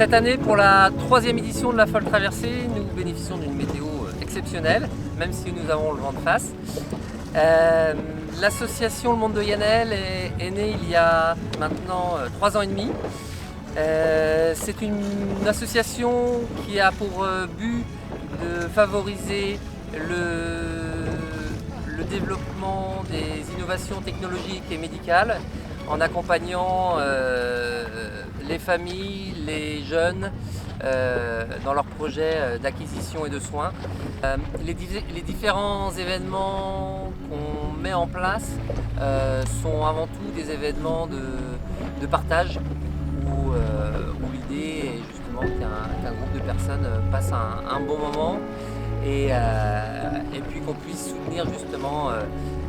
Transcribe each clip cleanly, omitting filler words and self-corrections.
Cette année, pour la 3e édition de la Folle Traversée, nous bénéficions d'une météo exceptionnelle, même si nous avons le vent de face. L'association Le Monde de Yannel est née il y a maintenant 3 ans et demi. C'est une association qui a pour but de favoriser le développement des innovations technologiques et médicales en accompagnant les familles, les jeunes dans leurs projets d'acquisition et de soins. Les différents événements qu'on met en place sont avant tout des événements de partage où l'idée est justement qu'un groupe de personnes passe un bon moment et puis qu'on puisse soutenir justement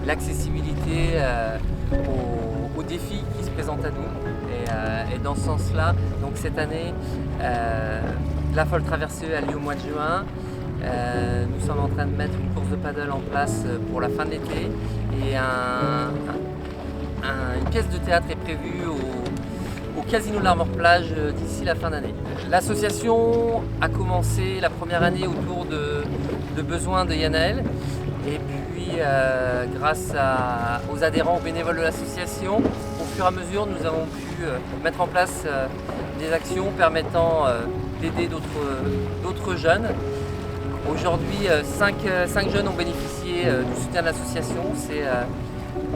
l'accessibilité aux défis qui se présentent à nous. Et dans ce sens-là, donc cette année, la Folle Traversée a lieu au mois de juin. Nous sommes en train de mettre une course de paddle en place pour la fin de l'été et une pièce de théâtre est prévue au Casino de l'Armor Plage d'ici la fin d'année. L'association a commencé la première année autour de besoins de Yannel et puis grâce aux adhérents, aux bénévoles de l'association, au fur et à mesure nous avons pu mettre en place des actions permettant d'aider d'autres jeunes. Aujourd'hui, 5 jeunes ont bénéficié du soutien de l'association. C'est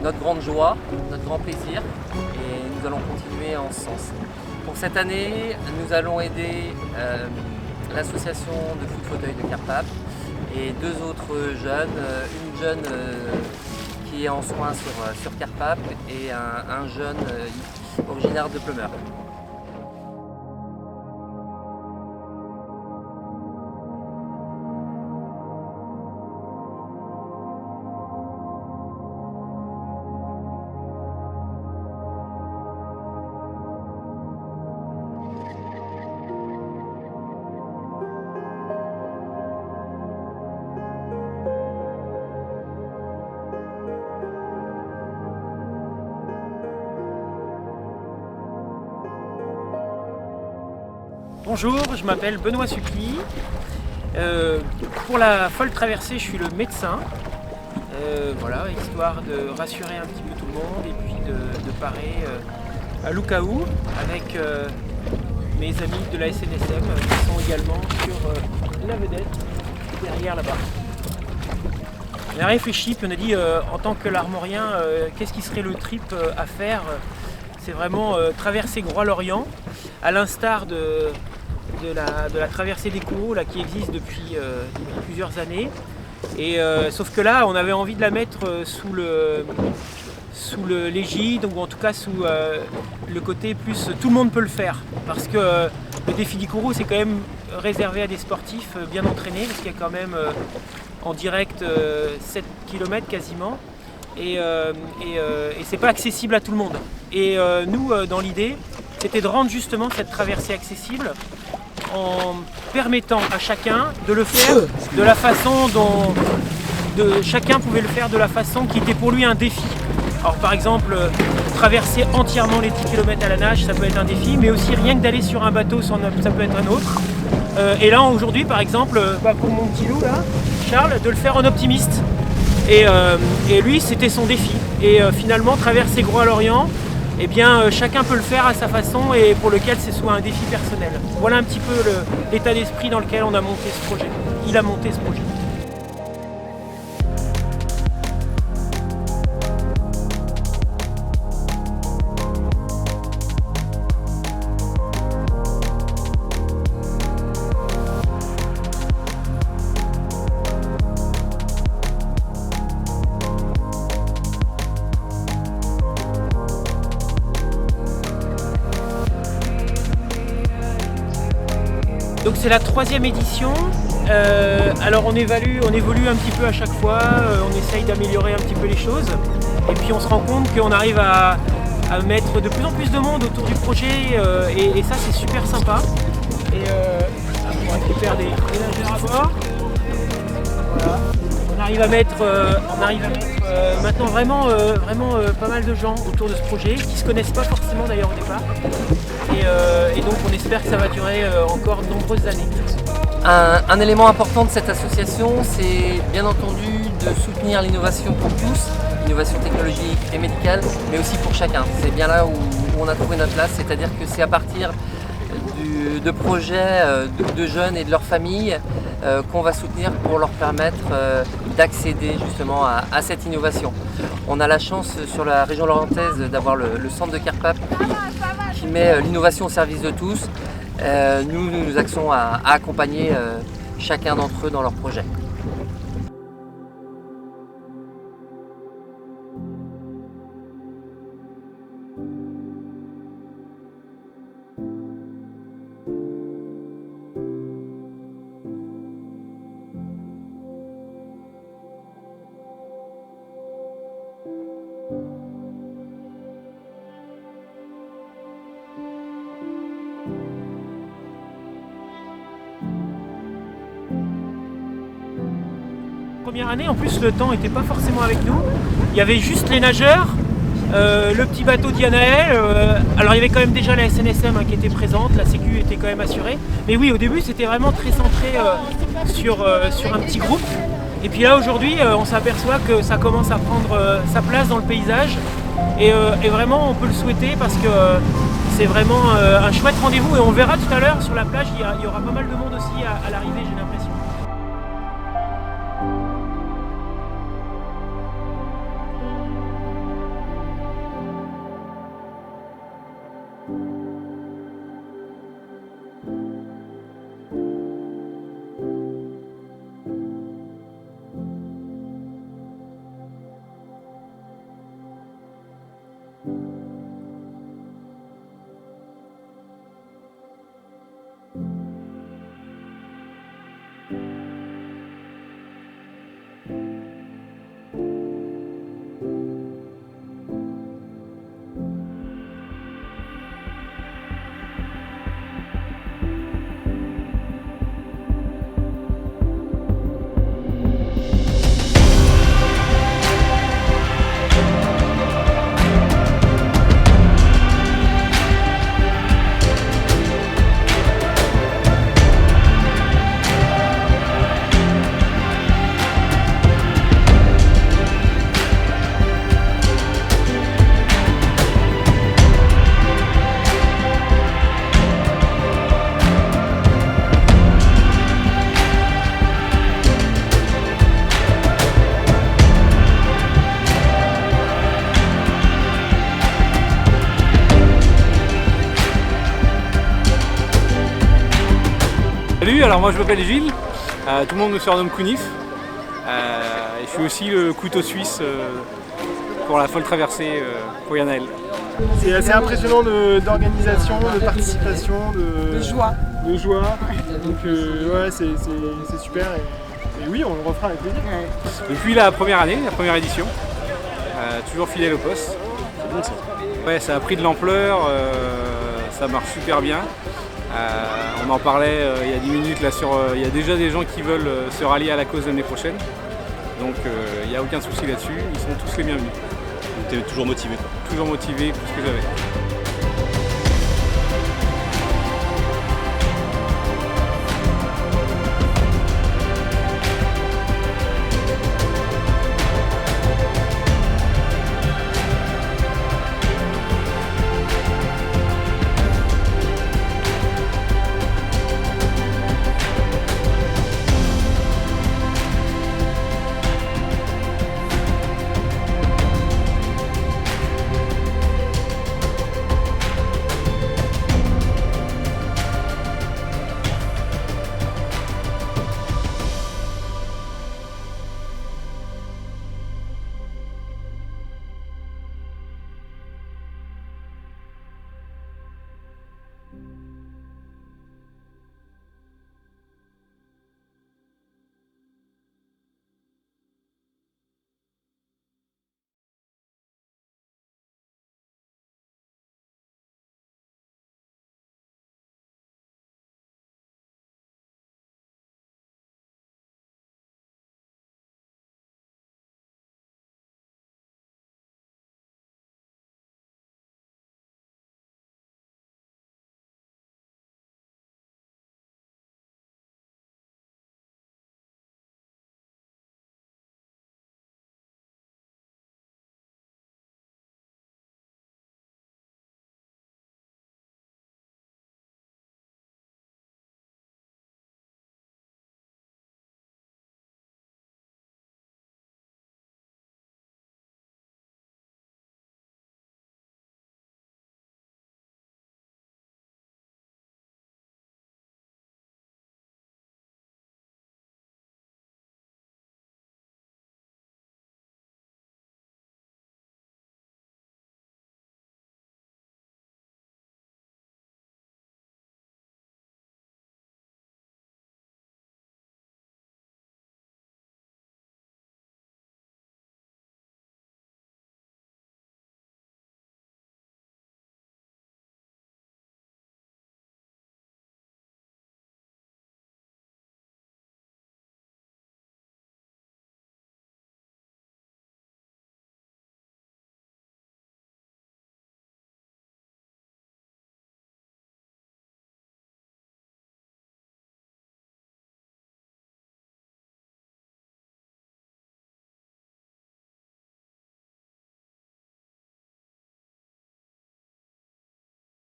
notre grande joie, notre grand plaisir et nous allons continuer en ce sens. Pour cette année, nous allons aider l'association de foot fauteuil de Carpape et 2 autres jeunes, une jeune qui est en soins sur Carpape et un jeune originaire de Pleumeur. Bonjour, je m'appelle Benoît Supply. Pour la Folle Traversée, je suis le médecin. Voilà, histoire de rassurer un petit peu tout le monde et puis de parer à Lukaou avec mes amis de la SNSM qui sont également sur la vedette derrière là-bas. On a réfléchi puis on a dit en tant que l'armorien, qu'est-ce qui serait le trip à faire? C'est vraiment traverser Groix-Lorient à l'instar de la traversée des Coraux là, qui existe depuis plusieurs années. Et, sauf que là, on avait envie de la mettre sous l'égide, ou en tout cas sous le côté plus tout le monde peut le faire. Parce que le défi des Coraux, c'est quand même réservé à des sportifs bien entraînés, parce qu'il y a quand même en direct 7 km quasiment. Et c'est pas accessible à tout le monde. Et nous, dans l'idée, c'était de rendre justement cette traversée accessible en permettant à chacun de le faire de la façon dont chacun pouvait le faire de la façon qui était pour lui un défi. Alors par exemple, traverser entièrement les 10 km à la nage, ça peut être un défi, mais aussi rien que d'aller sur un bateau, ça peut être un autre. Et là aujourd'hui par exemple, pour mon petit loup là, Charles, de le faire en optimiste. Et lui c'était son défi. Et finalement traverser Groix-Lorient, eh bien chacun peut le faire à sa façon et pour lequel c'est soit un défi personnel. Voilà un petit peu l'état d'esprit dans lequel on a monté ce projet. Il a monté ce projet. c'est la 3e édition. Alors on évolue un petit peu à chaque fois, on essaye d'améliorer un petit peu les choses. Et puis on se rend compte qu'on arrive à mettre de plus en plus de monde autour du projet et ça c'est super sympa. Et on récupère des nageurs à bord. Voilà. On arrive à mettre maintenant vraiment pas mal de gens autour de ce projet qui ne se connaissent pas forcément d'ailleurs au départ. Et donc on espère que ça va durer encore de nombreuses années. Un élément important de cette association, c'est bien entendu de soutenir l'innovation pour tous, l'innovation technologique et médicale, mais aussi pour chacun. C'est bien là où on a trouvé notre place, c'est-à-dire que c'est à partir de projets de jeunes et de leurs familles qu'on va soutenir pour leur permettre d'accéder justement à cette innovation. On a la chance sur la région lorientaise d'avoir le centre de Carpap qui met l'innovation au service de tous. Nous nous axons à accompagner chacun d'entre eux dans leurs projets. Première année, en plus le temps n'était pas forcément avec nous. Il y avait juste les nageurs, le petit bateau d'Yanaël. Alors il y avait quand même déjà la SNSM qui était présente, la Sécu était quand même assurée. Mais oui, au début c'était vraiment très centré sur un petit groupe. Et puis là aujourd'hui on s'aperçoit que ça commence à prendre sa place dans le paysage. Et vraiment on peut le souhaiter parce que c'est vraiment un chouette rendez-vous. Et on verra tout à l'heure sur la plage, il y aura pas mal de monde aussi à l'arrivée, j'ai l'impression. Salut, alors moi je m'appelle Gilles, tout le monde me surnomme Kounif, et je suis aussi le couteau suisse pour la folle traversée pour Yanaël. C'est assez impressionnant d'organisation, de participation, de joie. Donc ouais, c'est super et oui, on le refera avec plaisir. Depuis la première année, la première édition, toujours fidèle au poste. C'est bon ça. Ouais, ça a pris de l'ampleur, ça marche super bien. On en parlait il y a 10 minutes, là, il y a déjà des gens qui veulent se rallier à la cause l'année prochaine. Donc il n'y a aucun souci là-dessus, ils sont tous les bienvenus. Tu es toujours motivé quoi. Toujours motivé, plus que jamais.